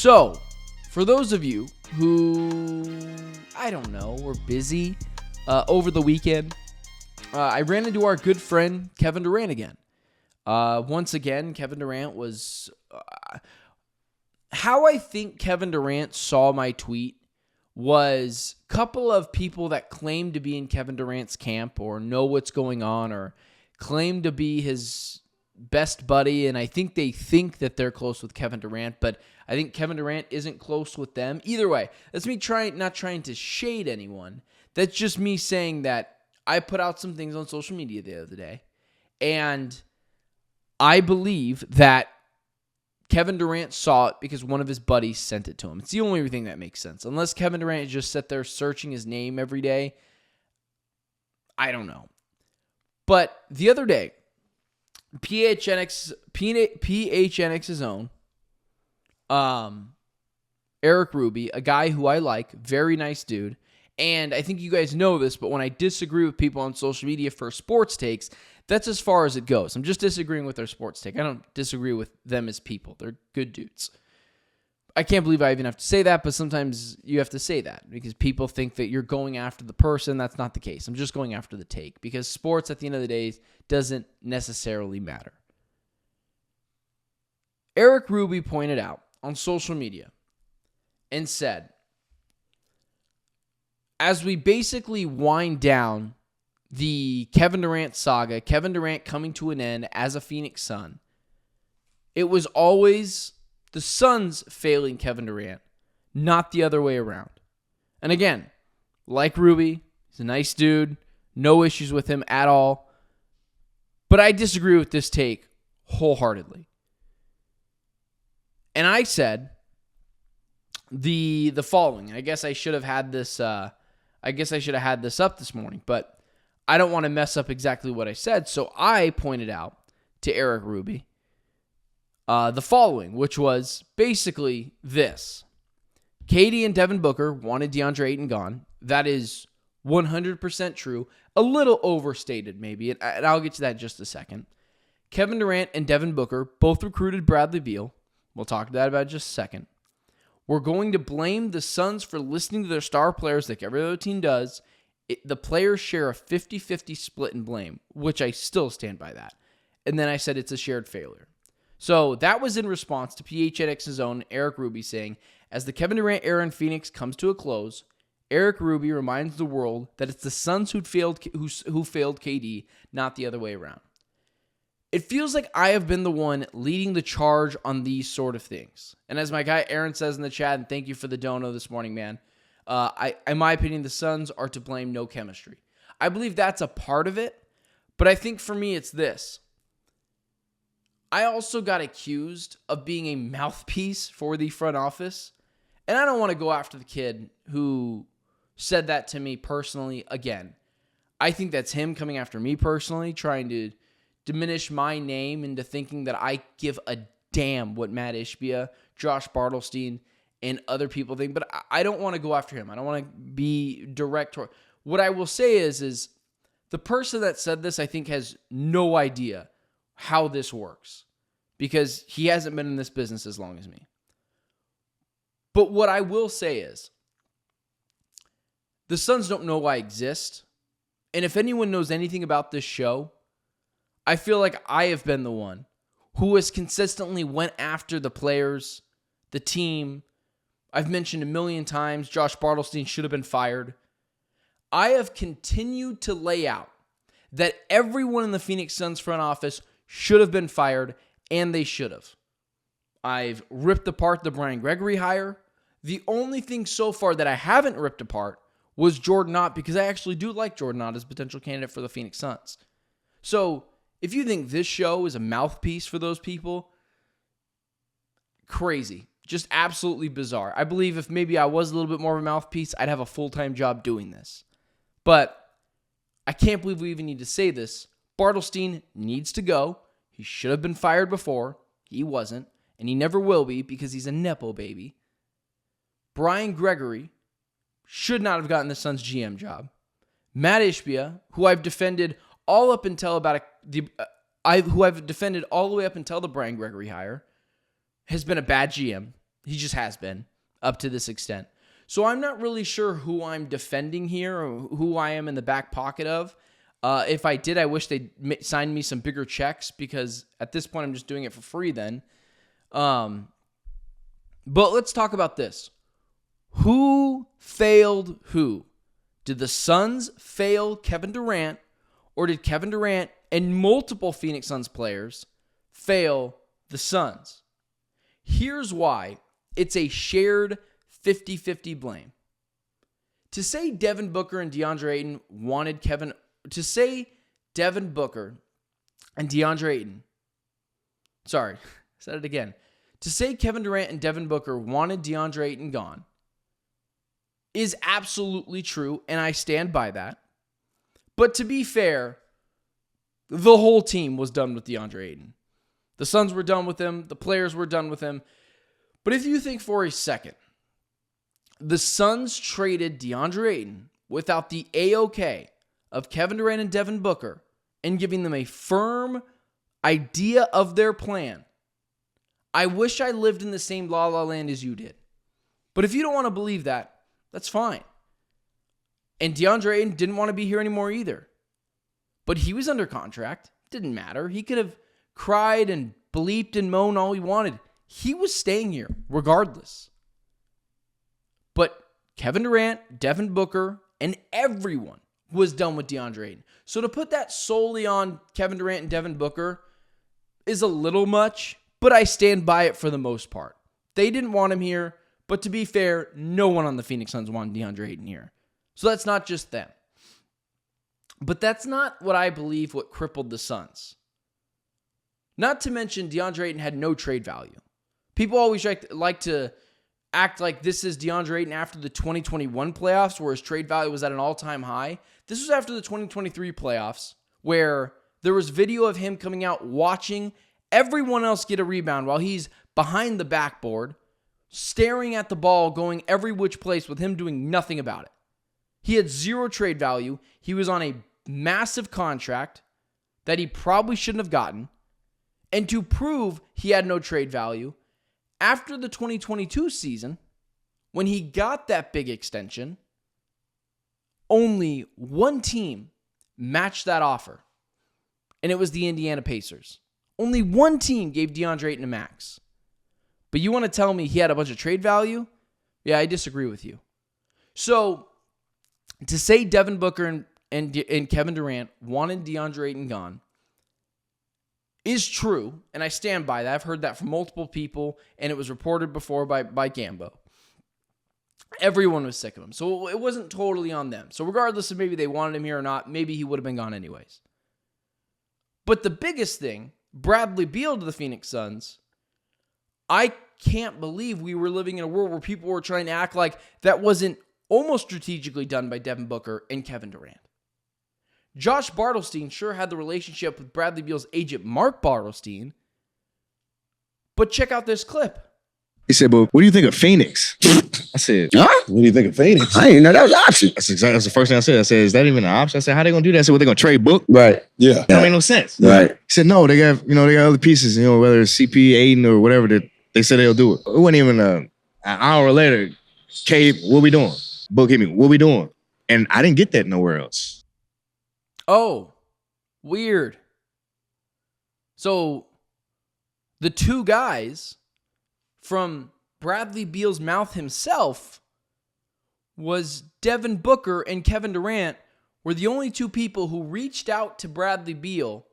So, for those of you who, I don't know, were busy over the weekend, I ran into our good friend Kevin Durant again. Once again, Kevin Durant was... how I think Kevin Durant saw my tweet was a couple of people that claim to be in Kevin Durant's camp or know what's going on or claim to be his best buddy, and I think they think that they're close with Kevin Durant, but I think Kevin Durant isn't close with them. Either way, that's me not trying to shade anyone. That's just me saying that I put out some things on social media the other day, and I believe that Kevin Durant saw it because one of his buddies sent it to him. It's the only thing that makes sense. Unless Kevin Durant just sat there searching his name every day, I don't know. But the other day, PHNX's own Eric Ruby, a guy who I like, very nice dude, and I think you guys know this, but when I disagree with people on social media for sports takes, that's as far as it goes. I'm just disagreeing with their sports take. I don't disagree with them as people. They're good dudes. I can't believe I even have to say that, but sometimes you have to say that because people think that you're going after the person. That's not the case. I'm just going after the take because sports, at the end of the day, doesn't necessarily matter. Eric Ruby pointed out on social media and said, as we basically wind down the Kevin Durant saga, Kevin Durant coming to an end as a Phoenix Sun, it was always the Suns failing Kevin Durant, not the other way around. And again, like Ruby, he's a nice dude, no issues with him at all, but I disagree with this take wholeheartedly. And I said the following. I guess I should have had this up this morning, but I don't want to mess up exactly what I said, so I pointed out to Eric Ruby the following, which was basically this. KD and Devin Booker wanted DeAndre Ayton gone. That is 100% true. A little overstated, maybe, and I'll get to that in just a second. Kevin Durant and Devin Booker both recruited Bradley Beal. We'll talk to that about in just a second. We're going to blame the Suns for listening to their star players like every other team does. The players share a 50-50 split in blame, which I still stand by that. And then I said it's a shared failure. So that was in response to PHNX's own Eric Ruby saying, as the Kevin Durant era in Phoenix comes to a close, Eric Ruby reminds the world that it's the Suns who failed KD, not the other way around. It feels like I have been the one leading the charge on these sort of things. And as my guy Aaron says in the chat, and thank you for the dono this morning, man, in my opinion, the Suns are to blame, no chemistry. I believe that's a part of it, but I think for me it's this. I also got accused of being a mouthpiece for the front office, and I don't want to go after the kid who said that to me personally again. I think that's him coming after me personally, trying to diminish my name into thinking that I give a damn what Matt Ishbia, Josh Bartlestein, and other people think, but I don't want to go after him. I don't want to be direct. What I will say is the person that said this, I think, has no idea how this works because he hasn't been in this business as long as me. But what I will say is the Suns don't know I exist, and if anyone knows anything about this show, I feel like I have been the one who has consistently went after the players, the team. I've mentioned a million times Josh Bartlestein should have been fired. I have continued to lay out that everyone in the Phoenix Suns front office should have been fired, and they should have. I've ripped apart the Brian Gregory hire. The only thing so far that I haven't ripped apart was Jordan Ott, because I actually do like Jordan Ott as a potential candidate for the Phoenix Suns. So if you think this show is a mouthpiece for those people, crazy. Just absolutely bizarre. I believe if maybe I was a little bit more of a mouthpiece, I'd have a full-time job doing this. But I can't believe we even need to say this. Bartlestein needs to go. He should have been fired before. He wasn't. And he never will be because he's a Nepo baby. Brian Gregory should not have gotten the Suns GM job. Matt Ishbia, who I've defended all up until who I've defended all the way up until the Brian Gregory hire, has been a bad GM. He just has been up to this extent. So I'm not really sure who I'm defending here or who I am in the back pocket of. If I did, I wish they'd sign me some bigger checks because at this point I'm just doing it for free then. But let's talk about this. Who failed who? Did the Suns fail Kevin Durant, or did Kevin Durant and multiple Phoenix Suns players fail the Suns? Here's why. It's a shared 50-50 blame. To say Devin Booker and DeAndre Ayton wanted Kevin... To say Devin Booker and DeAndre Ayton... Sorry, said it again. To say Kevin Durant and Devin Booker wanted DeAndre Ayton gone is absolutely true, and I stand by that. But to be fair, the whole team was done with DeAndre Ayton. The Suns were done with him. The players were done with him. But if you think for a second, the Suns traded DeAndre Ayton without the A-OK of Kevin Durant and Devin Booker and giving them a firm idea of their plan. I wish I lived in the same la-la land as you did. But if you don't want to believe that, that's fine. And DeAndre Ayton didn't want to be here anymore either. But he was under contract. Didn't matter. He could have cried and bleeped and moaned all he wanted. He was staying here regardless. But Kevin Durant, Devin Booker, and everyone was done with DeAndre Ayton. So to put that solely on Kevin Durant and Devin Booker is a little much, but I stand by it for the most part. They didn't want him here, but to be fair, no one on the Phoenix Suns wanted DeAndre Ayton here. So that's not just them. But that's not what I believe what crippled the Suns. Not to mention DeAndre Ayton had no trade value. People always like to act like this is DeAndre Ayton after the 2021 playoffs where his trade value was at an all-time high. This was after the 2023 playoffs where there was video of him coming out watching everyone else get a rebound while he's behind the backboard, staring at the ball, going every which place with him doing nothing about it. He had zero trade value. He was on a massive contract that he probably shouldn't have gotten. And to prove he had no trade value, after the 2022 season, when he got that big extension, only one team matched that offer, and it was the Indiana Pacers. Only one team gave DeAndre Ayton a max. But you want to tell me he had a bunch of trade value? Yeah, I disagree with you. So, to say Devin Booker and Kevin Durant wanted DeAndre Ayton gone is true, and I stand by that. I've heard that from multiple people, and it was reported before by Gambo. Everyone was sick of him, so it wasn't totally on them. So regardless of maybe they wanted him here or not, maybe he would have been gone anyways. But the biggest thing, Bradley Beal to the Phoenix Suns, I can't believe we were living in a world where people were trying to act like that wasn't almost strategically done by Devin Booker and Kevin Durant. Josh Bartlestein sure had the relationship with Bradley Beal's agent, Mark Bartlestein. But check out this clip. He said, "But what do you think of Phoenix?" I said, "Huh? What do you think of Phoenix?" I didn't know that was an option. That's the first thing I said. I said, "Is that even an option?" I said, "How they gonna do that?" I said, "What, they gonna trade Book?" Right. Yeah. That don't make no sense. Right. He said, "No, they got other pieces. Whether it's CP, Aiden, or whatever that they said they'll do it." It wasn't even an hour later. Cave, what we doing? Book hit me. What we doing? And I didn't get that nowhere else. Oh, weird. So, the two guys from Bradley Beal's mouth himself was Devin Booker and Kevin Durant were the only two people who reached out to Bradley Beal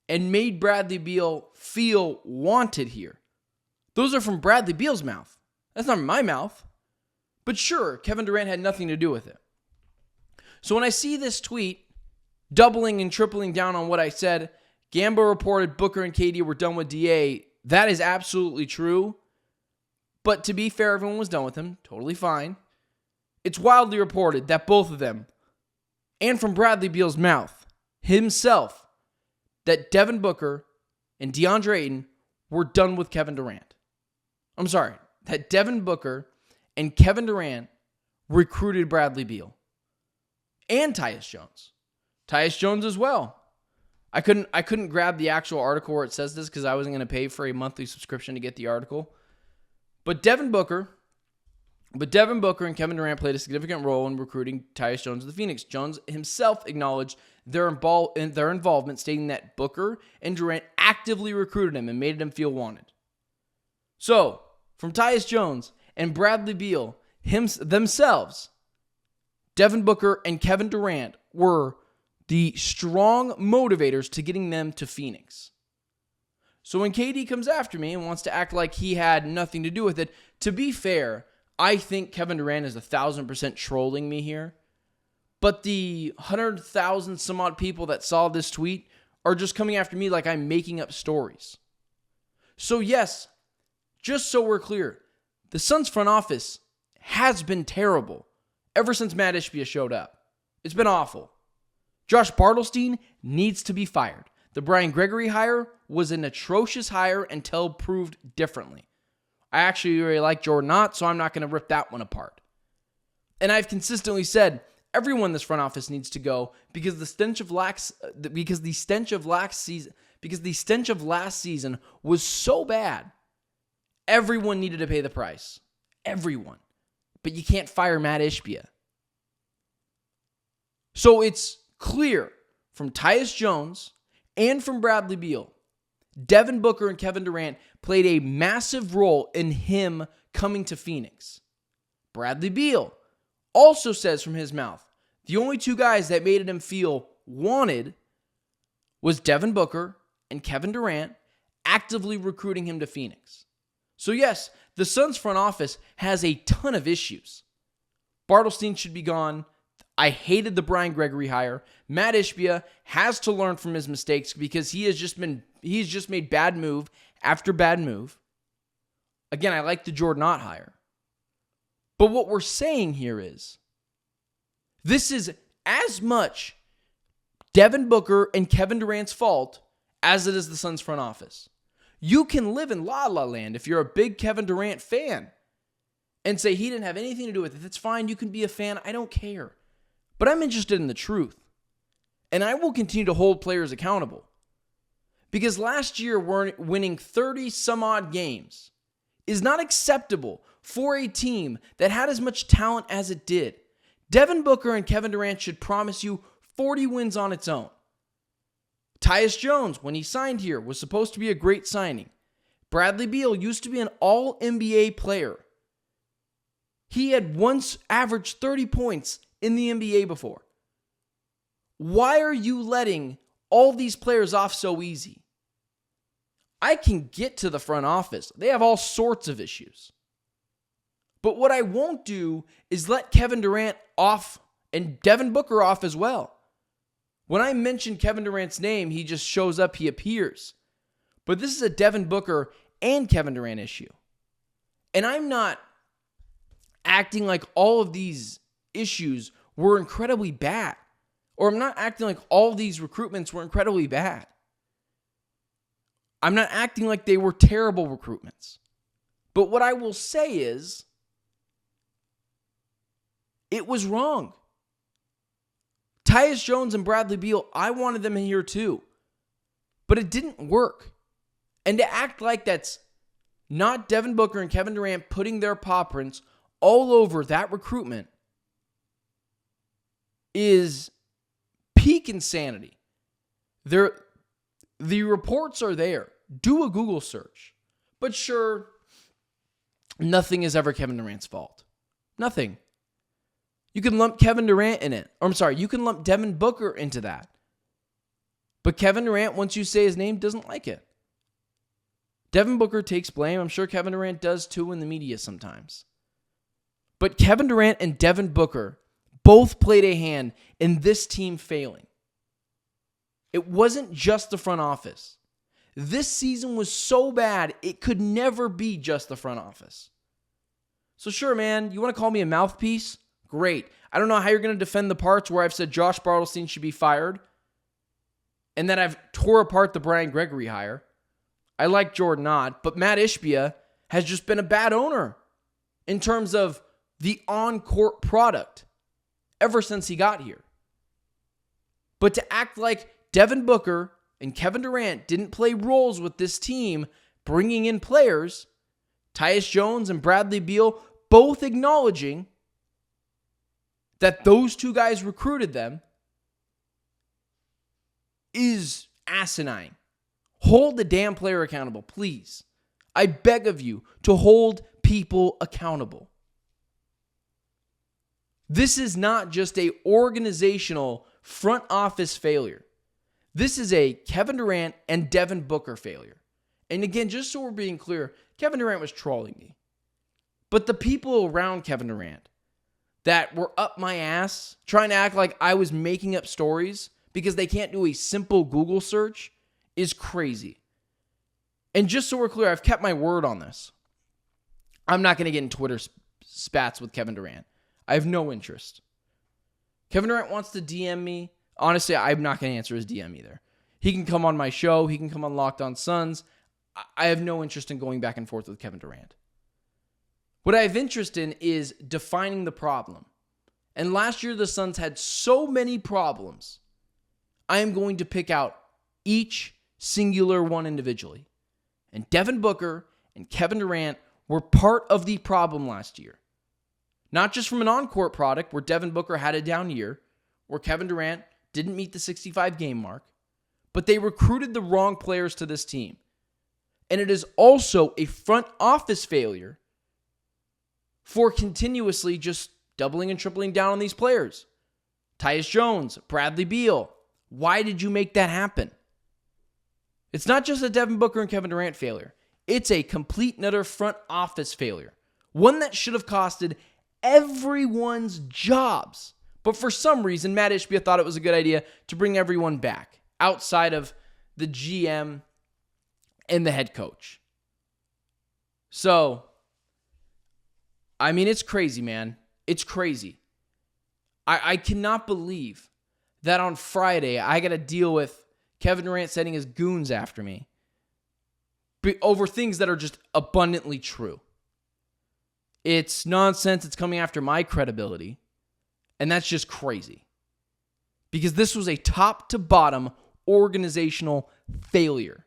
and made Bradley Beal feel wanted here. Those are from Bradley Beal's mouth. That's not my mouth. But sure, Kevin Durant had nothing to do with it. So when I see this tweet, doubling and tripling down on what I said, Gambo reported Booker and KD were done with DA. That is absolutely true. But to be fair, everyone was done with him. Totally fine. It's wildly reported that both of them, and from Bradley Beal's mouth himself, that Devin Booker and DeAndre Ayton were done with Kevin Durant. I'm sorry, that Devin Booker and Kevin Durant recruited Bradley Beal. And Tyus Jones. Tyus Jones as well. I couldn't grab the actual article where it says this because I wasn't going to pay for a monthly subscription to get the article. But Devin Booker and Kevin Durant played a significant role in recruiting Tyus Jones to the Phoenix. Jones himself acknowledged their involvement, stating that Booker and Durant actively recruited him and made him feel wanted. So, from Tyus Jones and Bradley Beal themselves, Devin Booker and Kevin Durant were the strong motivators to getting them to Phoenix. So when KD comes after me and wants to act like he had nothing to do with it, to be fair, I think Kevin Durant is 1,000% trolling me here. But the 100,000 some odd people that saw this tweet are just coming after me like I'm making up stories. So yes, just so we're clear, the Suns front office has been terrible ever since Matt Ishbia showed up. It's been awful. Josh Bartlestein needs to be fired. The Brian Gregory hire was an atrocious hire until proved differently. I actually really like Jordan Knott, so I'm not going to rip that one apart. And I've consistently said everyone in this front office needs to go because the stench of last season was so bad. Everyone needed to pay the price. Everyone. But you can't fire Matt Ishbia. So it's clear from Tyus Jones and from Bradley Beal, Devin Booker and Kevin Durant played a massive role in him coming to Phoenix. Bradley Beal also says from his mouth, the only two guys that made him feel wanted was Devin Booker and Kevin Durant actively recruiting him to Phoenix. So yes, the Suns front office has a ton of issues. Bartlestein should be gone. I hated the Brian Gregory hire. Matt Ishbia has to learn from his mistakes because he's just made bad move after bad move. Again, I like the Jordan Knott hire. But what we're saying here is this is as much Devin Booker and Kevin Durant's fault as it is the Suns front office. You can live in La La Land if you're a big Kevin Durant fan and say he didn't have anything to do with it. That's fine. You can be a fan. I don't care. But I'm interested in the truth. And I will continue to hold players accountable. Because last year, winning 30 some odd games is not acceptable for a team that had as much talent as it did. Devin Booker and Kevin Durant should promise you 40 wins on its own. Tyus Jones, when he signed here, was supposed to be a great signing. Bradley Beal used to be an all-NBA player. He had once averaged 30 points in the NBA before. Why are you letting all these players off so easy? I can get to the front office. They have all sorts of issues. But what I won't do is let Kevin Durant off and Devin Booker off as well. When I mention Kevin Durant's name, he just shows up, he appears. But this is a Devin Booker and Kevin Durant issue. And I'm not acting like all of these issues were incredibly bad. Or I'm not acting like all these recruitments were incredibly bad. I'm not acting like they were terrible recruitments. But what I will say is, it was wrong. Tyus Jones and Bradley Beal, I wanted them in here too. But it didn't work. And to act like that's not Devin Booker and Kevin Durant putting their paw prints all over that recruitment is peak insanity. The reports are there. Do a Google search. But sure, nothing is ever Kevin Durant's fault. Nothing. You can lump Kevin Durant in it. You can lump Devin Booker into that. But Kevin Durant, once you say his name, doesn't like it. Devin Booker takes blame. I'm sure Kevin Durant does too in the media sometimes. But Kevin Durant and Devin Booker both played a hand in this team failing. It wasn't just the front office. This season was so bad, it could never be just the front office. So sure, man, you want to call me a mouthpiece? Great. I don't know how you're going to defend the parts where I've said Josh Bartlestein should be fired and then I've tore apart the Brian Gregory hire. I like Jordan Knott, but Matt Ishbia has just been a bad owner in terms of the on-court product ever since he got here. But to act like Devin Booker and Kevin Durant didn't play roles with this team bringing in players Tyus Jones and Bradley Beal both acknowledging that those two guys recruited them is asinine. Hold the damn player accountable, please. I beg of you to hold people accountable. This is not just an organizational front office failure. This is a Kevin Durant and Devin Booker failure. And again, just so we're being clear, Kevin Durant was trolling me. But the people around Kevin Durant that were up my ass trying to act like I was making up stories because they can't do a simple Google search is crazy. And just so we're clear, I've kept my word on this. I'm not going to get in Twitter spats with Kevin Durant. I have no interest. Kevin Durant wants to DM me. Honestly, I'm not going to answer his DM either. He can come on my show. He can come on Locked On Suns. I have no interest in going back and forth with Kevin Durant. What I have interest in is defining the problem. And last year, the Suns had so many problems. I am going to pick out each singular one individually. And Devin Booker and Kevin Durant were part of the problem last year. Not just from an on-court product where Devin Booker had a down year, where Kevin Durant didn't meet the 65-game mark, but they recruited the wrong players to this team. And it is also a front office failure for continuously just doubling and tripling down on these players. Tyus Jones, Bradley Beal. Why did you make that happen? It's not just a Devin Booker and Kevin Durant failure. It's a complete and utter front office failure. One that should have costed everyone's jobs. But for some reason, Matt Ishbia thought it was a good idea to bring everyone back outside of the GM and the head coach. So, I mean, it's crazy, man. It's crazy. I cannot believe that on Friday I got to deal with Kevin Durant sending his goons after me over things that are just abundantly true. It's nonsense. It's coming after my credibility. And that's just crazy. Because this was a top to bottom organizational failure.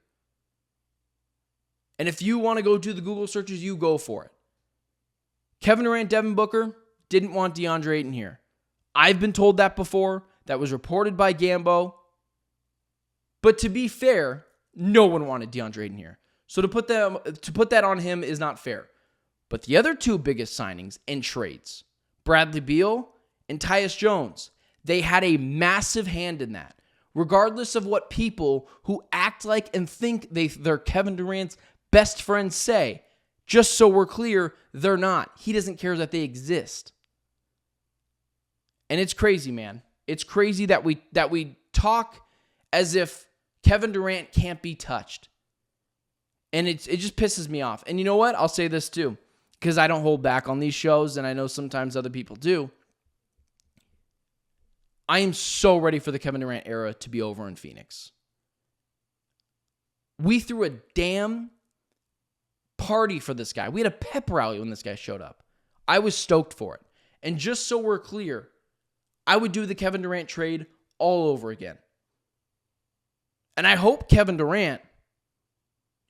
And if you want to go do the Google searches, you go for it. Kevin Durant, Devin Booker didn't want DeAndre Ayton here. I've been told that before. That was reported by Gambo. But to be fair, no one wanted DeAndre Ayton here. So to put that on him is not fair. But the other two biggest signings and trades, Bradley Beal and Tyus Jones, they had a massive hand in that. Regardless of what people who act like and think they're Kevin Durant's best friends say, just so we're clear, they're not. He doesn't care that they exist. And it's crazy, man. It's crazy that we talk as if Kevin Durant can't be touched. And it just pisses me off. And you know what? I'll say this too, because I don't hold back on these shows, and I know sometimes other people do. I am so ready for the Kevin Durant era to be over in Phoenix. We threw a damn party for this guy. We had a pep rally when this guy showed up. I was stoked for it. And just so we're clear, I would do the Kevin Durant trade all over again. And I hope Kevin Durant,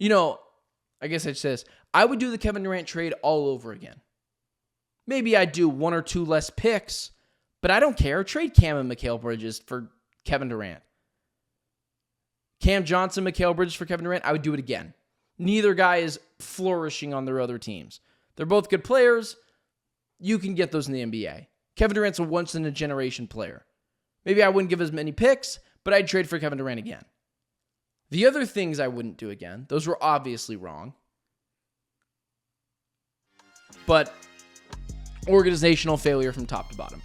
I guess I'd say this. I would do the Kevin Durant trade all over again. Maybe I'd do one or two less picks, but I don't care. Trade Cam and Mikal Bridges for Kevin Durant. Cam Johnson, Mikal Bridges for Kevin Durant, I would do it again. Neither guy is flourishing on their other teams. They're both good players. You can get those in the NBA. Kevin Durant's a once-in-a-generation player. Maybe I wouldn't give as many picks, but I'd trade for Kevin Durant again. The other things I wouldn't do again, those were obviously wrong. But organizational failure from top to bottom.